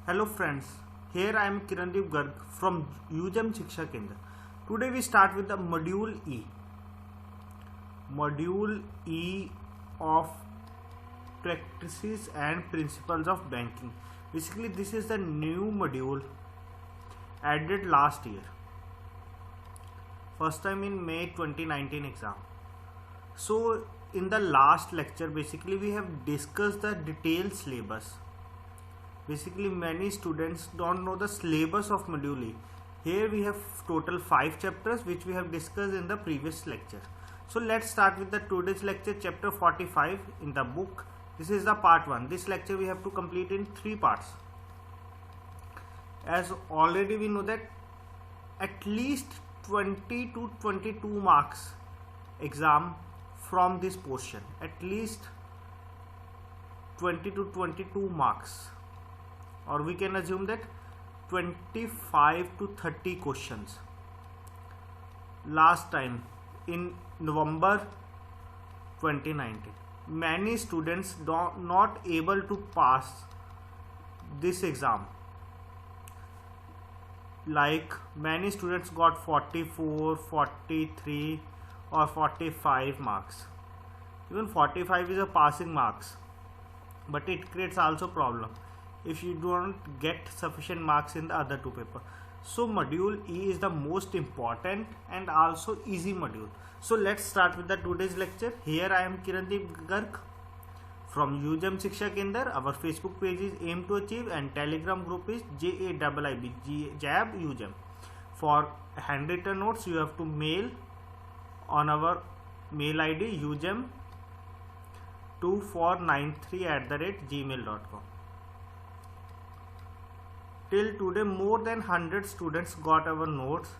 Hello friends, here I am Kirandeep Garg from UGM Shiksha Kendra. Today we start with the Module E. Module E of Practices and Principles of Banking. Basically this is the new module added last year. First time in May 2019 exam. So in the last lecture basically we have discussed the detailed syllabus. Basically many students don't know the syllabus of module E. Here we have total 5 chapters which we have discussed in the previous lecture. So let's start with the today's lecture, chapter 45 in the book. This is the part 1. This lecture we have to complete in 3 parts. As already we know that at least 20 to 22 marks exam from this portion. At least 20 to 22 marks. Or we can assume that 25 to 30 questions. Last time in November 2019, many students not able to pass this exam. Like many students got 44, 43 or 45 marks. Even 45 is a passing marks, but it creates also problem if you don't get sufficient marks in the other 2 papers. So module E is the most important and also easy module. So let's start with the today's lecture. Here I am Kirandeep Garg from UGM Shiksha Kendra. Our Facebook page is Aim to Achieve and Telegram group is JAIIB UGM. For handwritten notes you have to mail on our mail ID ugm2493@gmail.com. Till today more than 100 students got our notes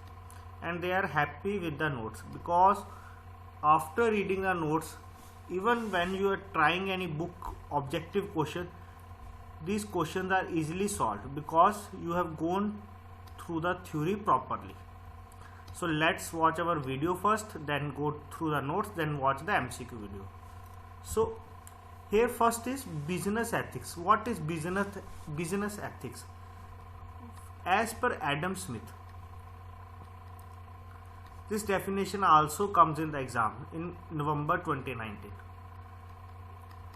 and they are happy with the notes, because after reading the notes, even when you are trying any book objective question, these questions are easily solved because you have gone through the theory properly. So let's watch our video first, then go through the notes, then watch the MCQ video. So here first is business ethics. What is business ethics? As per Adam Smith, this definition also comes in the exam in November 2019.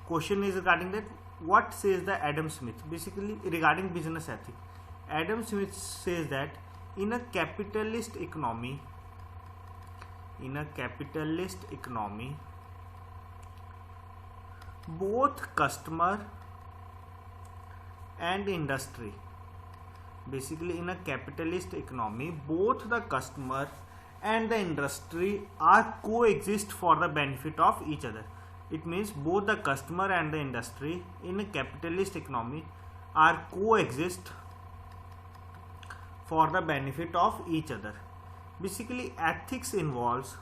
Question is regarding that, what says the Adam Smith basically regarding business ethics. Adam Smith says that in a capitalist economy, both customer and industry, basically in a capitalist economy, both the customer and the industry are coexist for the benefit of each other. It means both the customer and the industry in a capitalist economy are coexist for the benefit of each other. Basically ethics involves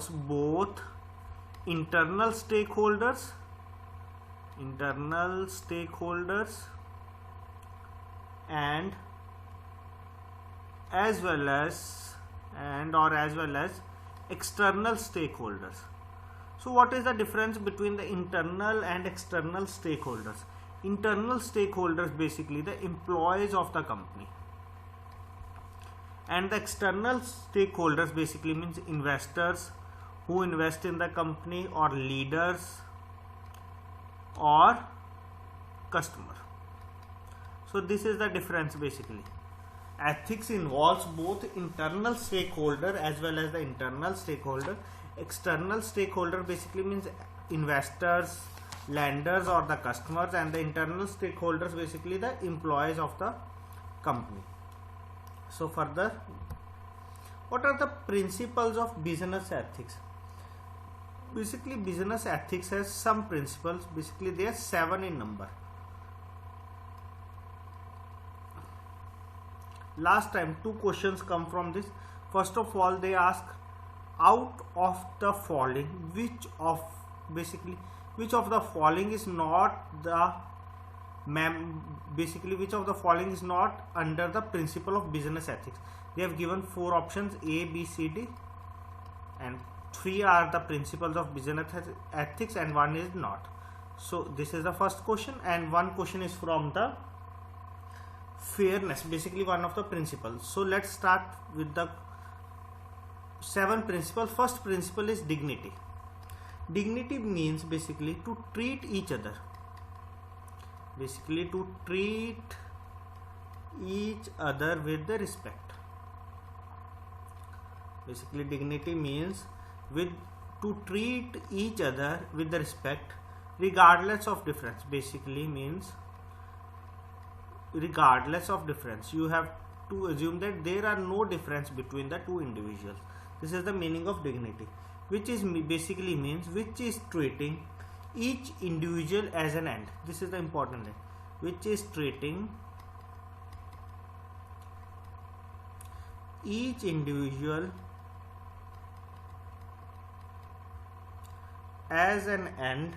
both internal stakeholders and as well as external stakeholders. So what is the difference between the internal and external stakeholders? Internal stakeholders basically the employees of the company, and the external stakeholders basically means investors who invest in the company, or leaders, or customer. So this is the difference basically. Ethics involves both internal stakeholder as well as the internal stakeholder. External stakeholder basically means investors, lenders, or the customers, and the internal stakeholders basically the employees of the company. So further, what are the principles of business ethics? Basically business ethics has some principles. Basically they are 7 in number. Last time 2 questions come from this. First of all they ask, out of the following which of the following is not under the principle of business ethics. They have given 4 options, A, B, C, D, and 3 are the principles of business ethics and 1 is not. So this is the first question, and one question is from the fairness, basically one of the principles. So let's start with the 7 principles. First principle is dignity. Dignity means basically to treat each other, basically to treat each other with the respect. Basically dignity means to treat each other with the respect regardless of difference. Basically means regardless of difference. You have to assume that there are no difference between the two individuals. This is the meaning of dignity, which is basically means which is treating each individual as an end. This is the important thing, which is treating each individual as an end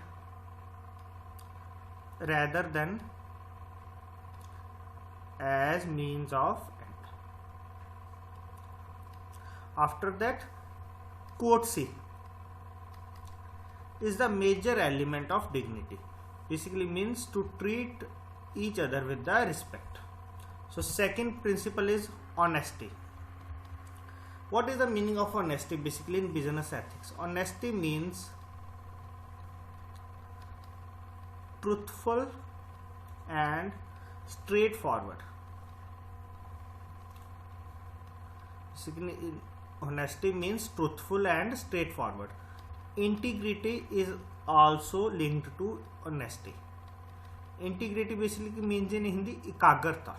rather than as means of end. After that, courtesy is the major element of dignity. Basically means to treat each other with the respect. So second principle is honesty. What is the meaning of honesty? Basically in business ethics, honesty means truthful and straightforward. Basically, honesty means truthful and straightforward. Integrity is also linked to honesty. Integrity basically means in Hindi ekagrata.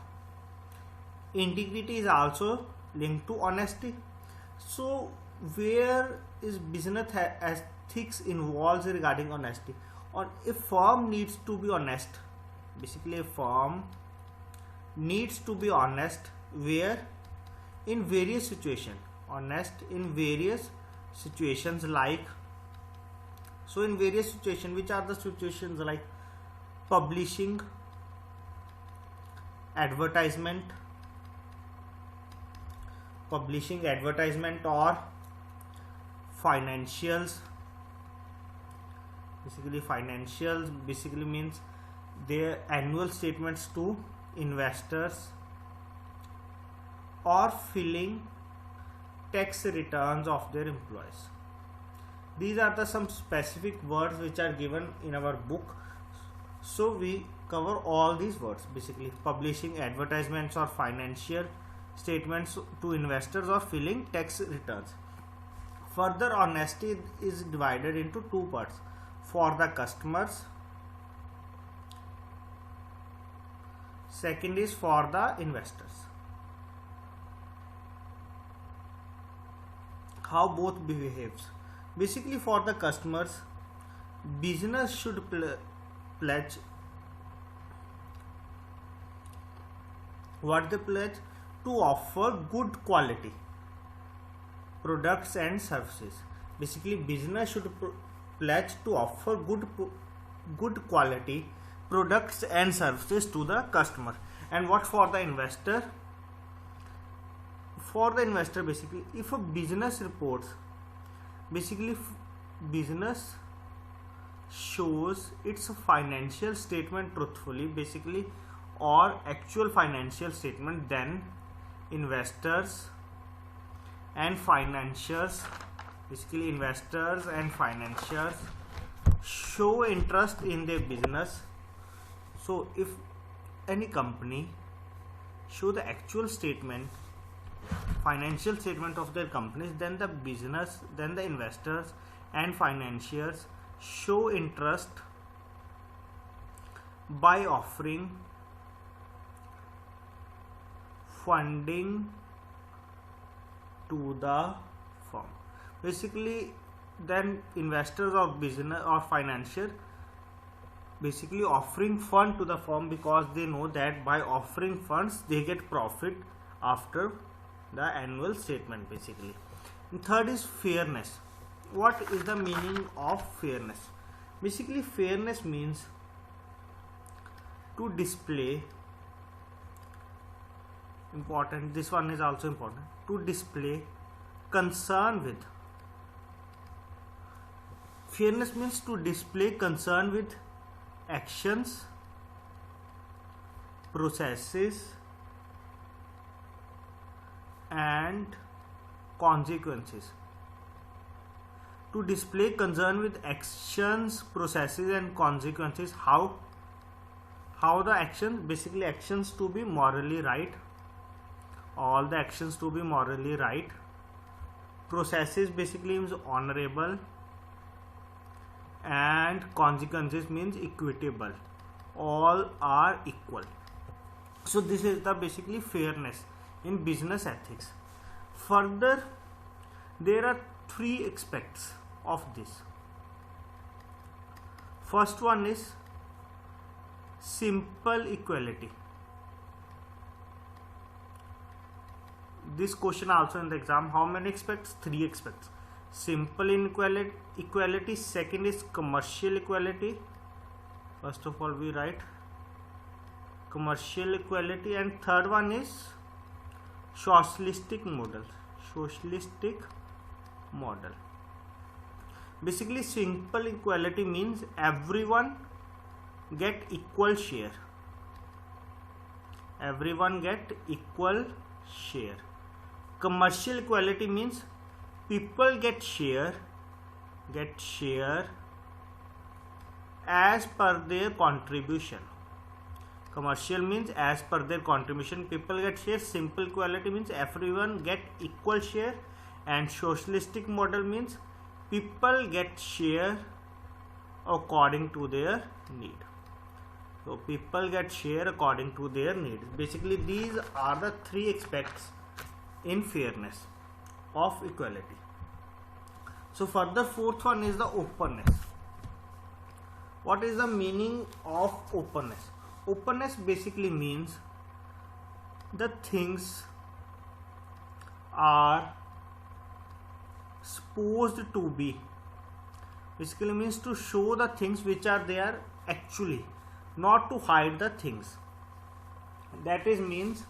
Integrity is also linked to honesty. So where is business ethics involves regarding honesty? Or a firm needs to be honest. Basically a firm needs to be honest where in various situations. Honest in various situations, like, so in various situations, which are the situations? Like publishing, advertisement or financials. Basically financials basically means their annual statements to investors or filling tax returns of their employees. These are the some specific words which are given in our book. So we cover all these words, basically publishing, advertisements or financial statements to investors or filling tax returns. Further, honesty is divided into 2 parts: for the customers, second is for the investors. How both behaves? Basically for the customers, business should pledge what they pledge: to offer good quality products and services. Basically business should pledge to offer good quality products and services to the customer. And what for the investor? For the investor, basically if a business reports, basically business shows its financial statement truthfully, basically, or actual financial statement, then investors and financiers, basically investors and financiers, show interest in their business. So if any company show the actual statement, financial statement of their companies, then the business, then the investors and financiers show interest by offering funding to the firm. Basically then investors or business or financier basically offering fund to the firm, because they know that by offering funds they get profit after the annual statement, basically. And third is fairness. What is the meaning of fairness? Basically fairness means to display, important, this one is also important, to display concern with. Fairness means to display concern with actions, processes and consequences. To display concern with actions, processes and consequences, how the actions, basically actions to be morally right, all the actions to be morally right. Processes basically means honorable, and consequences means equitable, all are equal. So this is the basically fairness in business ethics. Further, there are three aspects of this. First one is simple equality. This question also in the exam, how many aspects? Three aspects. Simple equality. Second is commercial equality. First of all we write commercial equality, and third one is socialistic model. Basically simple equality means everyone get equal share. Commercial equality means people get share as per their contribution. Commercial means as per their contribution, people get share. Simple equality means everyone get equal share, and socialistic model means people get share according to their need. So people get share according to their needs. Basically these are the three aspects in fairness of equality. So further, fourth one is the openness. What is the meaning of openness? Openness basically means the things are supposed to be, basically means to show the things which are there actually, not to hide the things. That means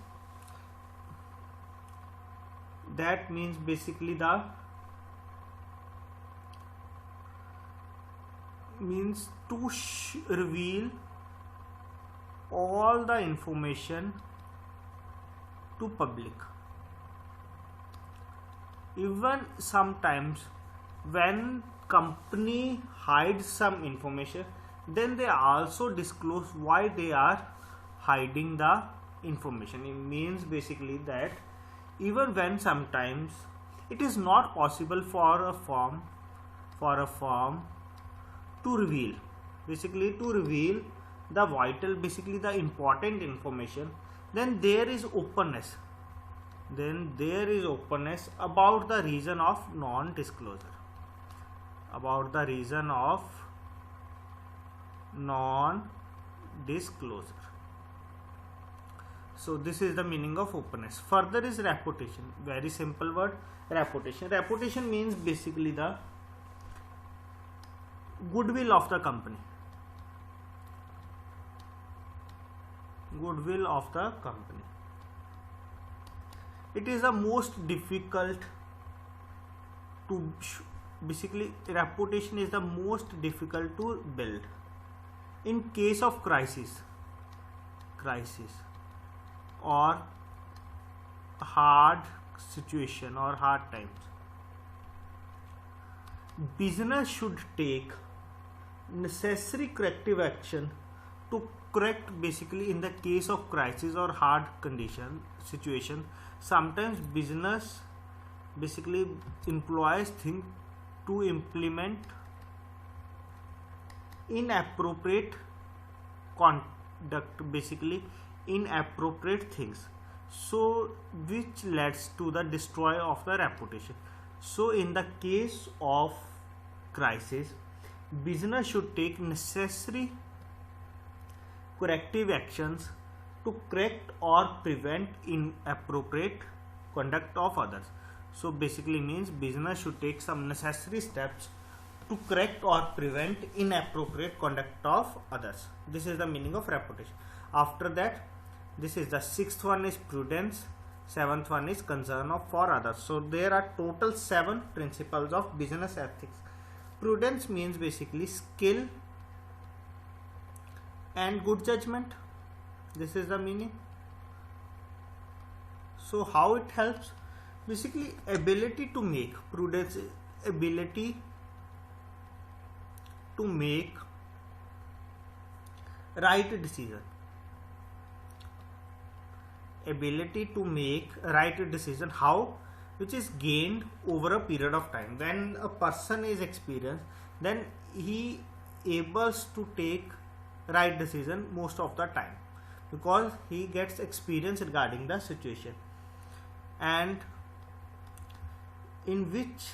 basically the means to reveal all the information to public. Even sometimes when company hides some information, then they also disclose why they are hiding the information. It means basically that even when sometimes it is not possible for a firm to reveal the vital, basically the important information, then there is openness about the reason of non-disclosure. So this is the meaning of openness. Further is reputation. Very simple word, reputation. Reputation means basically the goodwill of the company. It is the most difficult to basically, reputation is the most difficult to build in case of crisis or hard situation or hard times. Business should take necessary corrective action to correct, basically in the case of crisis or hard situation. Sometimes business basically employs things to implement inappropriate conduct, basically inappropriate things, so which leads to the destroy of the reputation. So in the case of crisis, business should take necessary corrective actions to correct or prevent inappropriate conduct of others. So basically means business should take some necessary steps to correct or prevent inappropriate conduct of others. This is the meaning of reputation. After that, this is the sixth one is prudence, seventh one is concern for others. So there are total 7 principles of business ethics. Prudence means basically skill and good judgment. This is the meaning. So how it helps? Basically, ability to make prudence, ability to make right decision, ability to make right decision. How? Which is gained over a period of time. When a person is experienced, then he able to take right decision most of the time, because he gets experience regarding the situation. And in which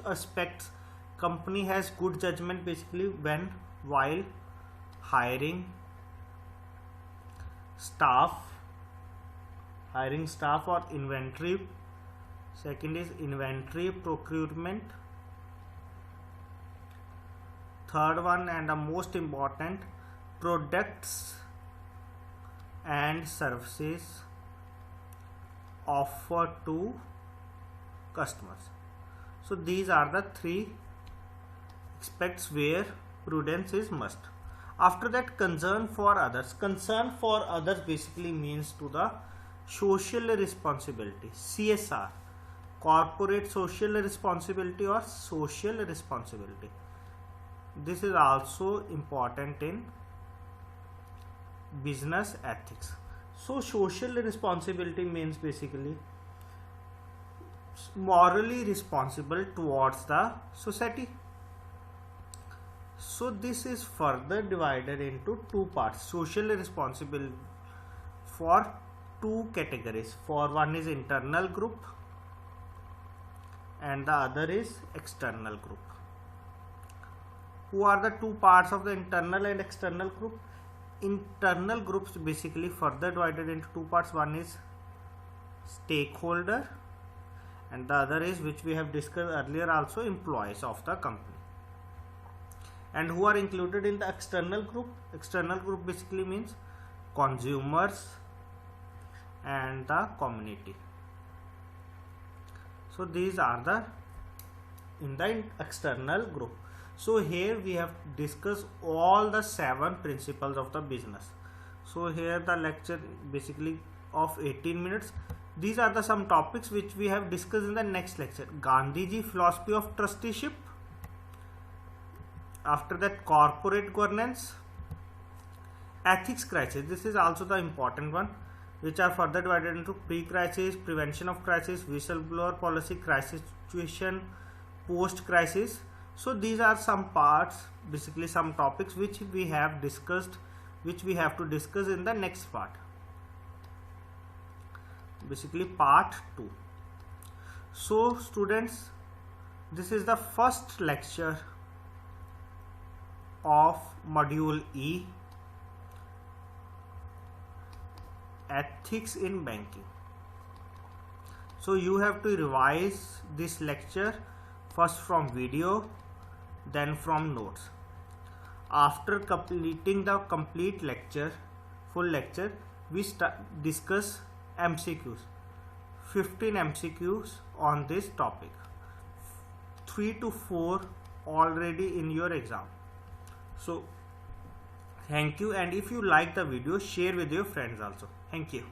aspects company has good judgment? Basically, when while hiring staff or inventory. Second is inventory procurement. Third one, and the most important, products and services offered to customers. So these are the three aspects where prudence is must. After that, concern for others. Concern for others basically means to the social responsibility, CSR, corporate social responsibility or social responsibility. This is also important in business ethics. So social responsibility means basically morally responsible towards the society. So this is further divided into two parts. Social responsibility for two categories. For one is internal group and the other is external group. Who are the two parts of the internal and external group? Internal groups basically further divided into two parts. One is stakeholder and the other is, which we have discussed earlier also, employees of the company. And who are included in the external group? External group basically means consumers and the community. So these are the in the external group. So here we have discussed all the 7 principles of the business. So here the lecture basically of 18 minutes. These are the some topics which we have discussed in the next lecture. Gandhiji philosophy of trusteeship. After that, corporate governance, ethics crisis. This is also the important one, which are further divided into pre-crisis, prevention of crisis, whistleblower policy, crisis situation, post-crisis. So these are some parts, basically some topics which we have discussed, which we have to discuss in the next part. Basically part 2. So students, this is the first lecture of module E, ethics in banking. So you have to revise this lecture first from video, then from notes. After completing the complete lecture, full lecture, we discuss MCQs, 15 MCQs on this topic, 3 to 4 already in your exam. So thank you, and if you like the video, share with your friends also. Thank you.